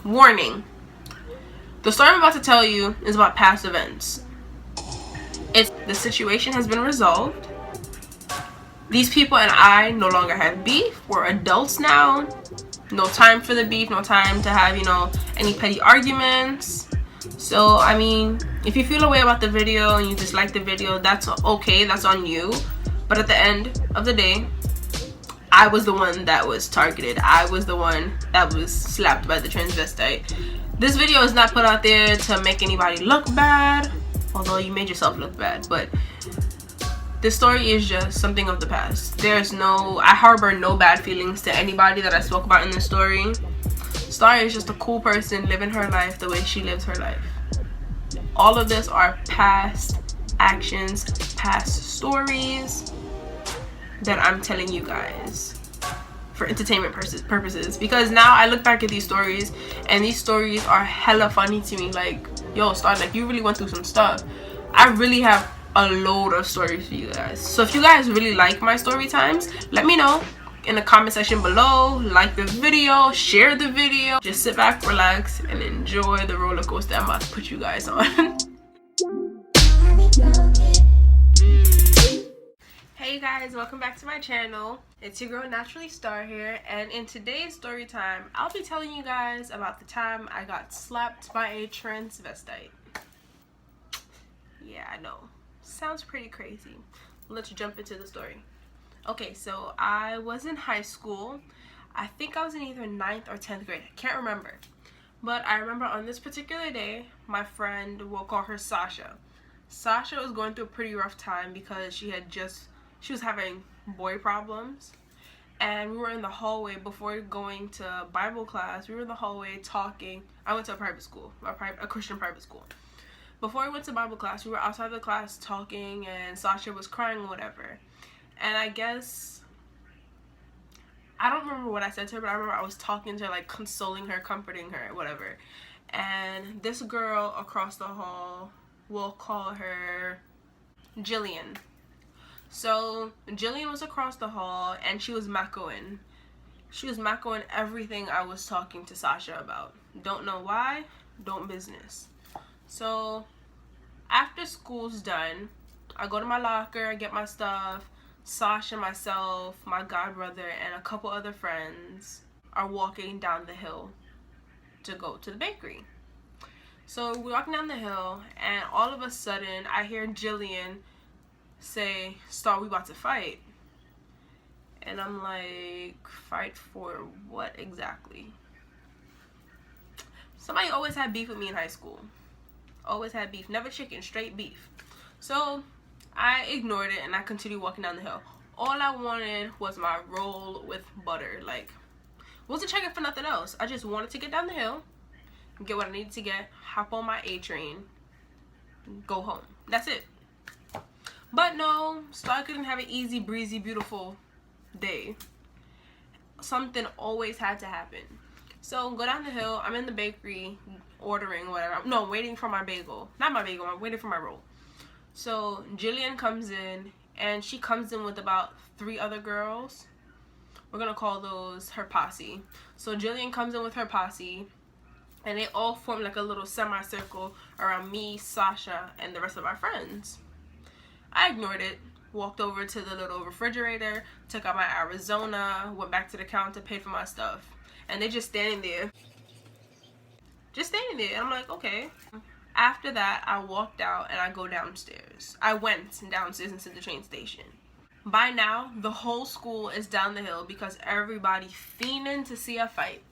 Warning. The story I'm about to tell you is about past events. The situation has been resolved. These people and I no longer have beef. We're adults now. No time for the beef. No time to have, any petty arguments. So, I mean, if you feel a way about the video and you dislike the video, that's okay. That's on you. But at the end of the day, I was the one that was targeted. I was the one that was slapped by the transvestite. This video is not put out there to make anybody look bad, although you made yourself look bad, but this story is just something of the past. I harbor no bad feelings to anybody that I spoke about in this story. Star is just a cool person living her life the way she lives her life. All of this are past actions, past stories that I'm telling you guys for entertainment purposes, because now I look back at these stories and these stories are hella funny to me. Like, yo, Star, like, you really went through some stuff. I really have a load of stories for you guys. So if you guys really like my story times, let me know in the comment section below. Like the video, share the video. Just sit back, relax, and enjoy the roller coaster I'm about to put you guys on. Hey guys, welcome back to my channel. It's your girl Naturally Star here, and in today's story time, I'll be telling you guys about the time I got slapped by a transvestite. Yeah, I know. Sounds pretty crazy. Let's jump into the story. Okay, so I was in high school. I think I was in either 9th or 10th grade. I can't remember. But I remember on this particular day, my friend, we'll call her Sasha. Sasha was going through a pretty rough time because she was having boy problems. And we were in the hallway before going to Bible class. We were in the hallway talking. I went to a private school, a Christian private school. Before we went to Bible class, we were outside the class talking, and Sasha was crying or whatever. And I guess, I don't remember what I said to her, but I remember I was talking to her, like consoling her, comforting her, whatever. And this girl across the hall, we'll call her Jillian. So Jillian was across the hall and she was mackoing. She was mackoing everything I was talking to Sasha about. Don't know why, don't business. So after school's done, I go to my locker, I get my stuff. Sasha, myself, my godbrother, and a couple other friends are walking down the hill to go to the bakery. So we're walking down the hill, and all of a sudden, I hear Jillian say, "Star, we about to fight." And I'm like, fight for what exactly? Somebody always had beef with me in high school. Always had beef. Never chicken, straight beef. So I ignored it and I continued walking down the hill. All I wanted was my roll with butter. Like, wasn't checking for nothing else. I just wanted to get down the hill, get what I needed to get, hop on my A train, go home. That's it. But no, Star couldn't have an easy, breezy, beautiful day. Something always had to happen. So go down the hill. I'm in the bakery ordering whatever. No, waiting for my bagel. Not my bagel. I'm waiting for my roll. So Jillian comes in, and she comes in with about 3 other girls. We're gonna call those her posse. So Jillian comes in with her posse, and they all form like a little semicircle around me, Sasha, and the rest of our friends. I ignored it, walked over to the little refrigerator, took out my Arizona, went back to the counter, paid for my stuff, and they just standing there. And I'm like, okay. After that, I walked out and I go downstairs. I went downstairs into the train station. By now, the whole school is down the hill because everybody fiending to see a fight.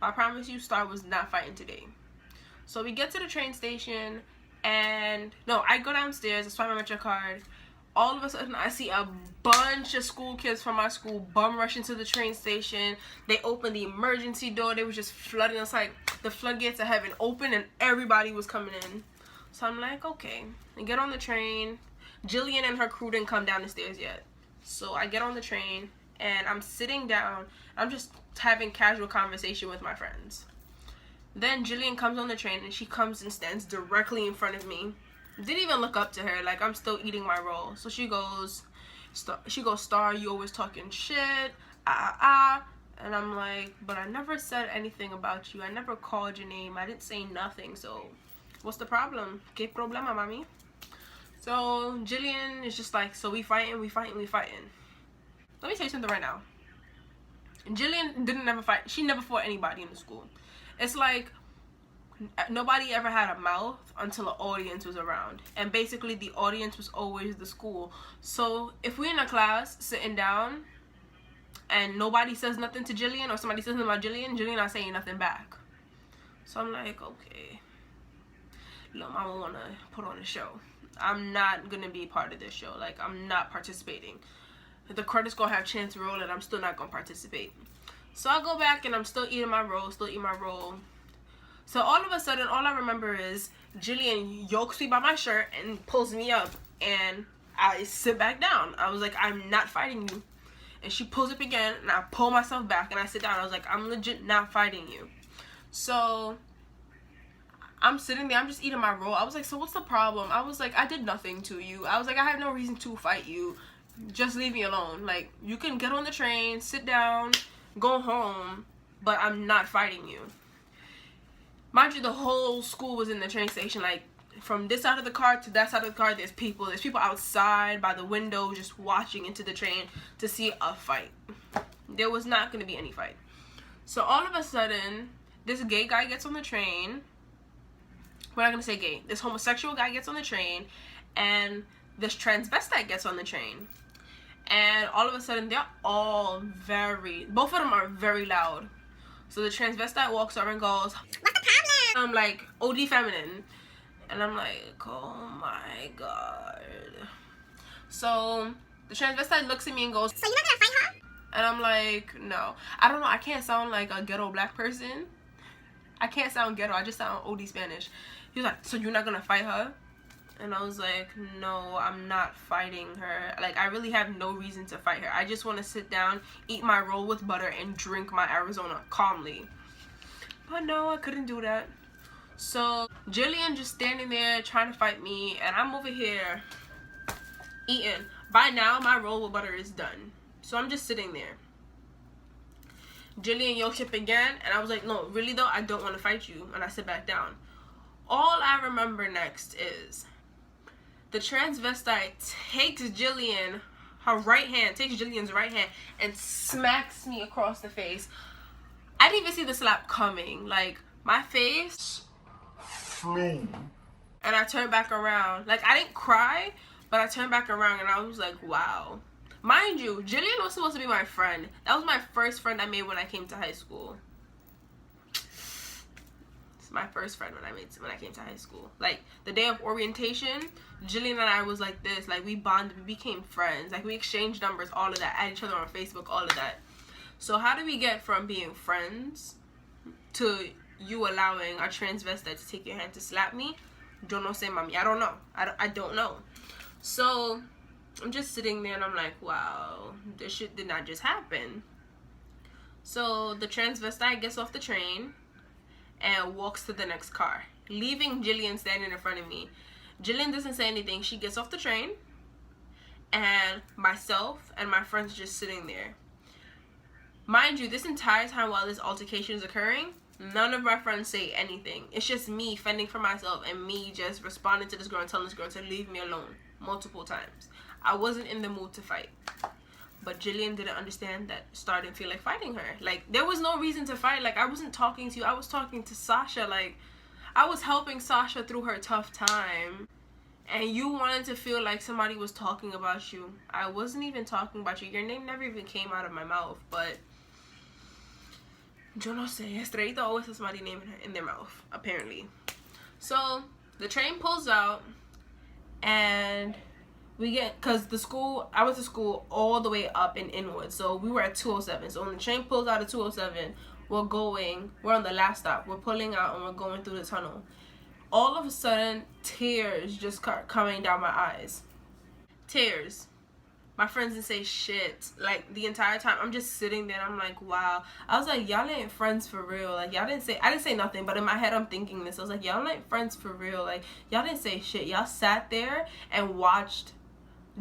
I promise you, Star was not fighting today. So we get to the train station, and no, I go downstairs, I swipe my Metro card. All of a sudden, I see a bunch of school kids from my school bum rush into the train station. They opened the emergency door. They were just flooding us, like the floodgates of heaven open, and everybody was coming in. So I'm like, okay. I get on the train. Jillian and her crew didn't come down the stairs yet. So I get on the train, and I'm sitting down. I'm just having casual conversation with my friends. Then Jillian comes on the train, and she comes and stands directly in front of me. Didn't even look up to her, like I'm still eating my roll. So she goes, Star, you always talking shit, And I'm like, but I never said anything about you. I never called your name. I didn't say nothing. So what's the problem? ¿Qué problema, mami? So Jillian is just like, so we fighting. Let me tell you something right now. Jillian didn't never fight. She never fought anybody in the school. It's like nobody ever had a mouth until an audience was around. And basically the audience was always the school. So if we're in a class sitting down and nobody says nothing to Jillian, or somebody says something about Jillian not saying nothing back. So I'm like, okay, little mama wanna put on a show. I'm not gonna be part of this show. Like, I'm not participating. If the credits gonna have chance to roll, and I'm still not gonna participate. So I go back and I'm still eating my roll, So all of a sudden, all I remember is Jillian yokes me by my shirt and pulls me up, and I sit back down. I was like, I'm not fighting you. And she pulls up again, and I pull myself back, and I sit down. I was like, I'm legit not fighting you. So I'm sitting there, I'm just eating my roll. I was like, so what's the problem? I was like, I did nothing to you. I was like, I have no reason to fight you. Just leave me alone. Like, you can get on the train, sit down, go home, but I'm not fighting you. Mind you, the whole school was in the train station. Like, from this side of the car to that side of the car, there's people outside by the window just watching into the train to see a fight. There was not going to be any fight. So all of a sudden, this gay guy gets on the train. We're not going to say gay. This homosexual guy gets on the train, and this transvestite gets on the train. And all of a sudden, they're all both of them are very loud. So the transvestite walks over and goes, what's the problem? I'm like, OD feminine. And I'm like, oh my god. So the transvestite looks at me and goes, so you're not gonna fight her? And I'm like, no. I don't know, I can't sound like a ghetto black person. I can't sound ghetto, I just sound OD Spanish. He was like, so you're not gonna fight her? And I was like, no, I'm not fighting her. Like, I really have no reason to fight her. I just want to sit down, eat my roll with butter, and drink my Arizona calmly. But no, I couldn't do that. So Jillian just standing there trying to fight me, and I'm over here eating. By now, my roll with butter is done. So I'm just sitting there. Jillian yokes up again, and I was like, no, really though, I don't want to fight you. And I sit back down. All I remember next is the transvestite takes Jillian's right hand and smacks me across the face. I didn't even see the slap coming. Like, my face flew. And I turned back around. Like, I didn't cry, but I turned back around and I was like, wow. Mind you, Jillian was supposed to be my friend. That was my first friend I made when I came to high school. My first friend when I came to high school. Like, the day of orientation, Jillian and I was like this. Like, we bonded, we became friends. Like, we exchanged numbers, all of that, add each other on Facebook, all of that. So how do we get from being friends to you allowing a transvestite to take your hand to slap me? Yo no sé, mami. I don't know. I don't know. So I'm just sitting there and I'm like, wow, this shit did not just happen. So the transvestite gets off the train and walks to the next car, leaving Jillian standing in front of me. Jillian doesn't say anything. She gets off the train, and myself and my friends just sitting there. Mind you, this entire time while this altercation is occurring, none of my friends say anything. It's just me fending for myself and me just responding to this girl and telling this girl to leave me alone multiple times. I wasn't in the mood to fight. But Jillian didn't understand that, starting to feel like fighting her. Like, there was no reason to fight. Like, I wasn't talking to you. I was talking to Sasha. Like, I was helping Sasha through her tough time. And you wanted to feel like somebody was talking about you. I wasn't even talking about you. Your name never even came out of my mouth. But, yo no sé. Estrellita always has somebody's name in their mouth, apparently. So, the train pulls out. And we get, because I went to school all the way up in Inwood, so we were at 207. So when the train pulls out of 207, we're on the last stop. We're pulling out and we're going through the tunnel. All of a sudden, tears just start coming down my eyes. Tears. My friends didn't say shit. Like, the entire time, I'm just sitting there and I'm like, wow. I was like, y'all ain't friends for real. Like, I didn't say nothing, but in my head I'm thinking this. I was like, y'all ain't friends for real. Like, y'all didn't say shit. Y'all sat there and watched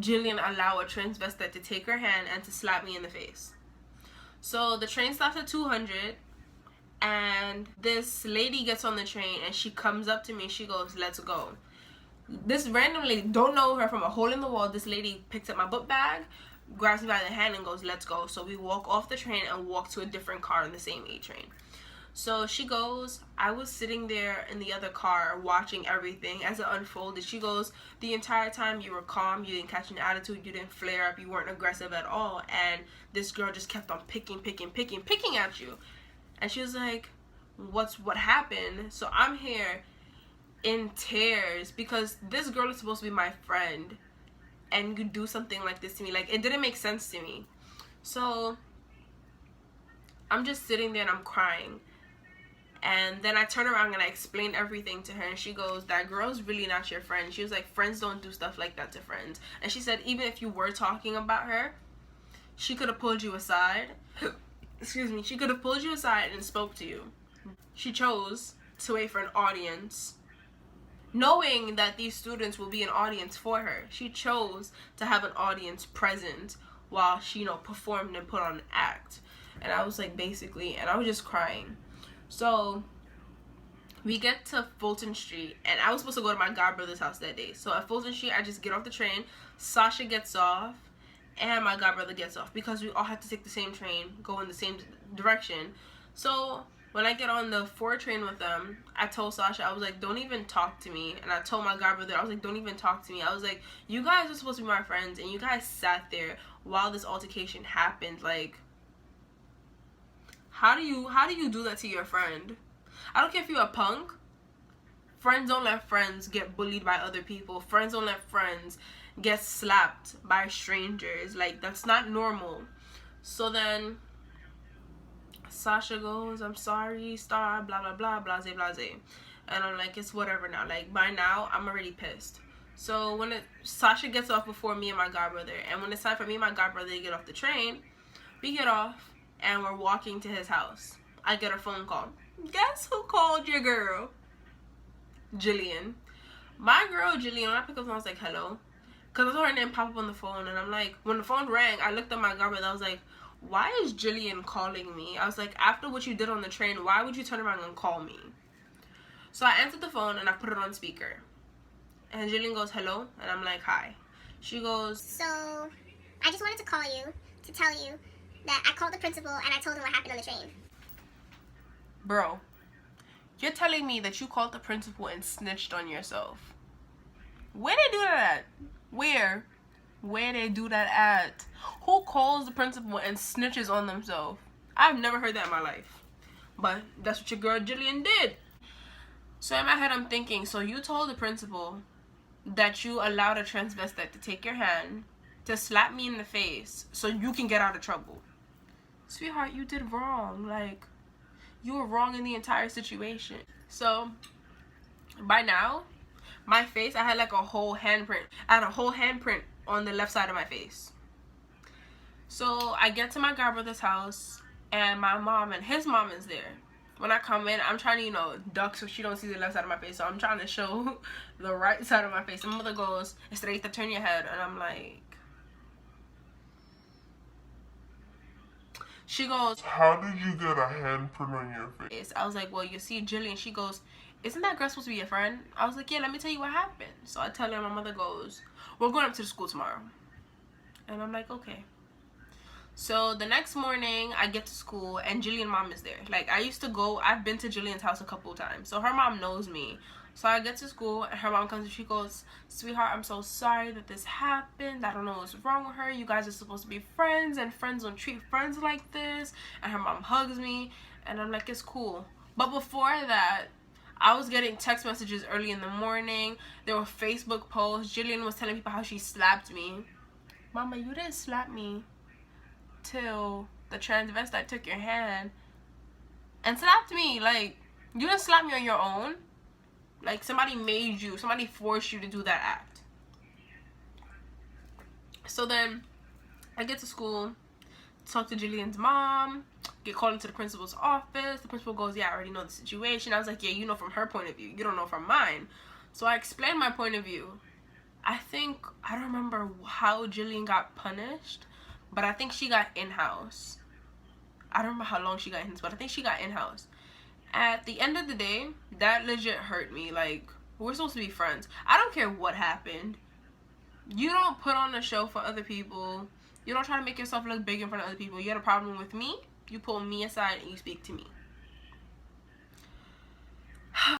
Jillian allow a transvestite to take her hand and to slap me in the face. So the train stops at 200, and this lady gets on the train and she comes up to me. She goes, "Let's go." This random lady, don't know her, from a hole in the wall, this lady picks up my book bag, grabs me by the hand and goes, "Let's go." So we walk off the train and walk to a different car in the same A train. So she goes, I was sitting there in the other car watching everything as it unfolded. She goes, "The entire time you were calm, you didn't catch an attitude, you didn't flare up, you weren't aggressive at all, and this girl just kept on picking at you." And she was like, what happened?" So I'm here in tears because this girl is supposed to be my friend, and you do something like this to me. Like, it didn't make sense to me. So I'm just sitting there and I'm crying. And then I turn around and I explain everything to her, and she goes, "That girl's really not your friend." She was like, "Friends don't do stuff like that to friends." And she said, even if you were talking about her, she could have pulled you aside. Excuse me. She could have pulled you aside and spoke to you. She chose to wait for an audience, knowing that these students will be an audience for her. She chose to have an audience present while she, performed and put on an act. And I was like, basically, and I was just crying. So we get to Fulton Street, and I was supposed to go to my godbrother's house that day. So at Fulton Street, I just get off the train. Sasha gets off, and my godbrother gets off, because we all had to take the same train, go in the same direction. So when I get on the 4 train with them, I told Sasha, I was like, "Don't even talk to me." And I told my godbrother, I was like, "Don't even talk to me." I was like, "You guys are supposed to be my friends, and you guys sat there while this altercation happened. Like, how do you do that to your friend? I don't care if you're a punk. Friends don't let friends get bullied by other people. Friends don't let friends get slapped by strangers. Like, that's not normal." So then Sasha goes, "I'm sorry, star, blah, blah, blah, blase, blase." And I'm like, it's whatever now. Like, by now, I'm already pissed. So when Sasha gets off before me and my godbrother, and when it's time for me and my godbrother to get off the train, we get off, and we're walking to his house. I get a phone call. Guess who called your girl? Jillian. My girl, Jillian, when I pick up the phone, I was like, "Hello?" Because I saw her name pop up on the phone, and I'm like, when the phone rang, I looked at my godbrother. I was like, "Why is Jillian calling me?" I was like, "After what you did on the train, why would you turn around and call me?" So I answered the phone, and I put it on speaker. And Jillian goes, "Hello?" And I'm like, "Hi." She goes, "So, I just wanted to call you to tell you that I called the principal and I told him what happened on the train." Bro, you're telling me that you called the principal and snitched on yourself? Where they do that at? Where they do that at? Who calls the principal and snitches on themselves? I've never heard that in my life. But that's what your girl Jillian did. So in my head, I'm thinking, so you told the principal that you allowed a transvestite to take your hand, to slap me in the face, so you can get out of trouble. Sweetheart, you did wrong. Like, you were wrong in the entire situation. So by now, my face, I had like a whole handprint. I had a whole handprint on the left side of my face. So I get to my godbrother's house, and my mom and his mom is there. When I come in, I'm trying to, duck so she don't see the left side of my face. So I'm trying to show the right side of my face. And my mother goes, "Estrellita, turn your head." And I'm like, she goes, "How did you get a handprint on your face?" I was like, "Well, you see Jillian." She goes, "Isn't that girl supposed to be your friend?" I was like, "Yeah, let me tell you what happened." So I tell her, my mother goes, "We're going up to the school tomorrow." And I'm like, "Okay." So the next morning, I get to school, and Jillian's mom is there. Like, I've been to Jillian's house a couple times, so her mom knows me. So I get to school, and her mom comes and she goes, "Sweetheart, I'm so sorry that this happened. I don't know what's wrong with her. You guys are supposed to be friends, and friends don't treat friends like this." And her mom hugs me, and I'm like, "It's cool." But before that, I was getting text messages early in the morning. There were Facebook posts. Jillian was telling people how she slapped me. Mama, you didn't slap me till the transvestite took your hand and slapped me. Like, you didn't slap me on your own. Like, somebody forced you to do that act. So then I get to school, talk to Jillian's mom, get called into the principal's office. The principal goes, "Yeah, I already know the situation." I was like, "Yeah, you know from her point of view. You don't know from mine." So I explained my point of view. I don't remember how Jillian got punished, but I think she got in-house. I don't remember how long she got in, but I think she got in-house. At the end of the day, that legit hurt me. Like, we're supposed to be friends. I don't care what happened. You don't put on a show for other people. You don't try to make yourself look big in front of other people. You had a problem with me, you pull me aside and you speak to me.